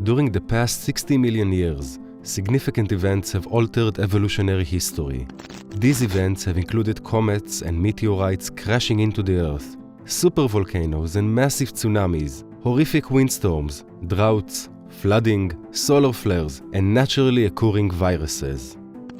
During the past 60 million years, significant events have altered evolutionary history. These events have included comets and meteorites crashing into the Earth, supervolcanoes and massive tsunamis, horrific windstorms, droughts, flooding, solar flares, and naturally occurring viruses.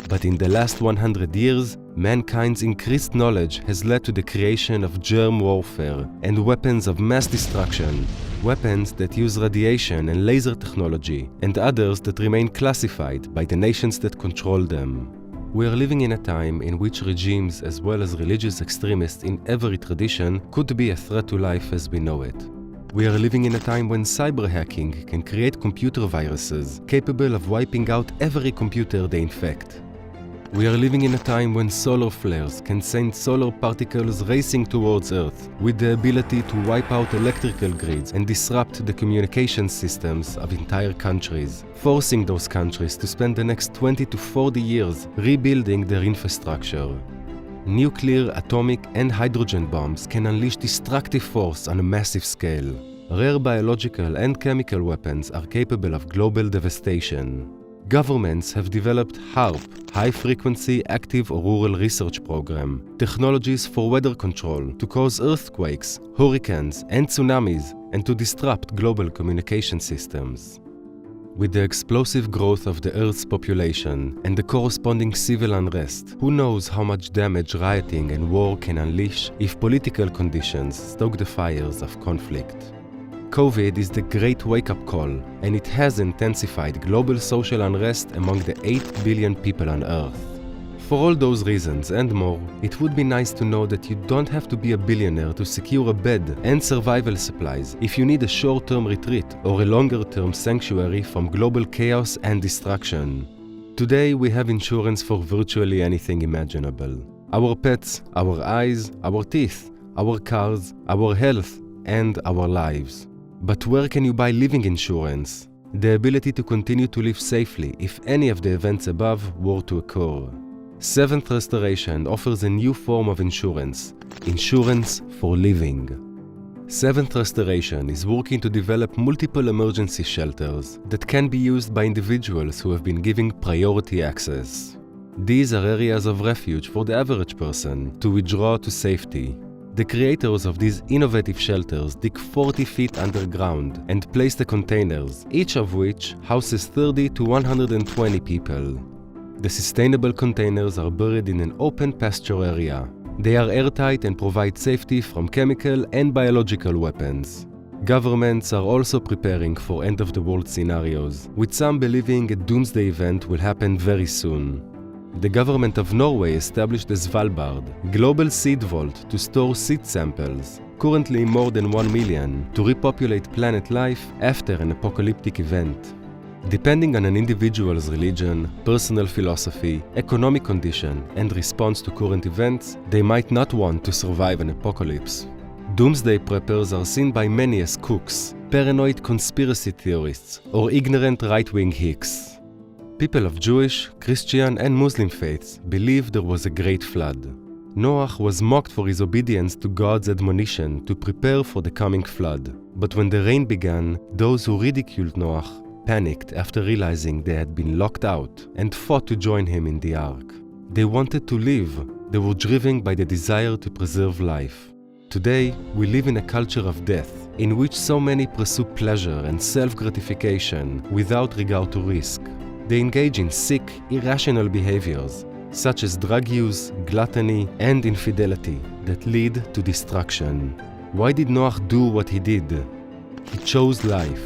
But in the last 100 years, mankind's increased knowledge has led to the creation of germ warfare and weapons of mass destruction, weapons that use radiation and laser technology, and others that remain classified by the nations that control them. We are living in a time in which regimes as well as religious extremists in every tradition could be a threat to life as we know it. We are living in a time when cyber hacking can create computer viruses capable of wiping out every computer they infect. We are living in a time when solar flares can send solar particles racing towards Earth with the ability to wipe out electrical grids and disrupt the communication systems of entire countries, forcing those countries to spend the next 20 to 40 years rebuilding their infrastructure. Nuclear, atomic, and hydrogen bombs can unleash destructive force on a massive scale. Rare biological and chemical weapons are capable of global devastation. Governments have developed HAARP, High-Frequency Active Auroral Research Program, technologies for weather control to cause earthquakes, hurricanes, and tsunamis, and to disrupt global communication systems. With the explosive growth of the Earth's population and the corresponding civil unrest, who knows how much damage rioting and war can unleash if political conditions stoke the fires of conflict. COVID is the great wake-up call, and it has intensified global social unrest among the 8 billion people on Earth. For all those reasons and more, it would be nice to know that you don't have to be a billionaire to secure a bed and survival supplies if you need a short-term retreat or a longer-term sanctuary from global chaos and destruction. Today we have insurance for virtually anything imaginable. Our pets, our eyes, our teeth, our cars, our health, and our lives. But where can you buy living insurance? The ability to continue to live safely if any of the events above were to occur. Seventh Restoration offers a new form of insurance for living. Seventh Restoration is working to develop multiple emergency shelters that can be used by individuals who have been given priority access. These are areas of refuge for the average person to withdraw to safety. The creators of these innovative shelters dig 40 feet underground and place the containers, each of which houses 30 to 120 people. The sustainable containers are buried in an open pasture area. They are airtight and provide safety from chemical and biological weapons. Governments are also preparing for end-of-the-world scenarios, with some believing a doomsday event will happen very soon. The government of Norway established the Svalbard Global Seed Vault to store seed samples, currently more than 1 million, to repopulate planet life after an apocalyptic event. Depending on an individual's religion, personal philosophy, economic condition, and response to current events, they might not want to survive an apocalypse. Doomsday preppers are seen by many as kooks, paranoid conspiracy theorists, or ignorant right-wing hicks. People of Jewish, Christian, and Muslim faiths believe there was a great flood. Noah was mocked for his obedience to God's admonition to prepare for the coming flood. But when the rain began, those who ridiculed Noah panicked after realizing they had been locked out and fought to join him in the ark. They wanted to live. They were driven by the desire to preserve life. Today, we live in a culture of death, in which so many pursue pleasure and self-gratification without regard to risk. They engage in sick, irrational behaviors, such as drug use, gluttony, and infidelity, that lead to destruction. Why did Noah do what he did? He chose life.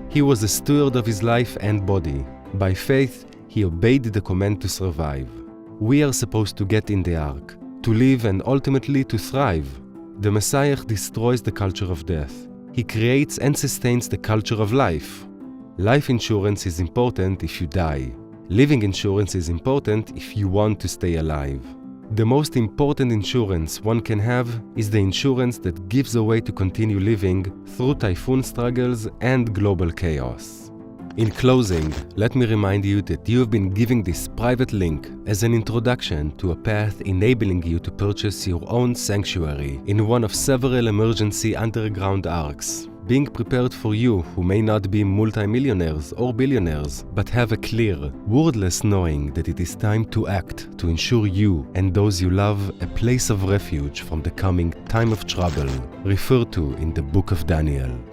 He was a steward of his life and body. By faith, he obeyed the command to survive. We are supposed to get in the ark, to live and ultimately to thrive. The Messiah destroys the culture of death. He creates and sustains the culture of life. Life insurance is important if you die. Living insurance is important if you want to stay alive. The most important insurance one can have is the insurance that gives a way to continue living through typhoon struggles and global chaos. In closing, let me remind you that you have been given this private link as an introduction to a path enabling you to purchase your own sanctuary in one of several emergency underground arks. being prepared for you who may not be multimillionaires or billionaires, but have a clear, wordless knowing that it is time to act to ensure you and those you love a place of refuge from the coming time of trouble, referred to in the Book of Daniel.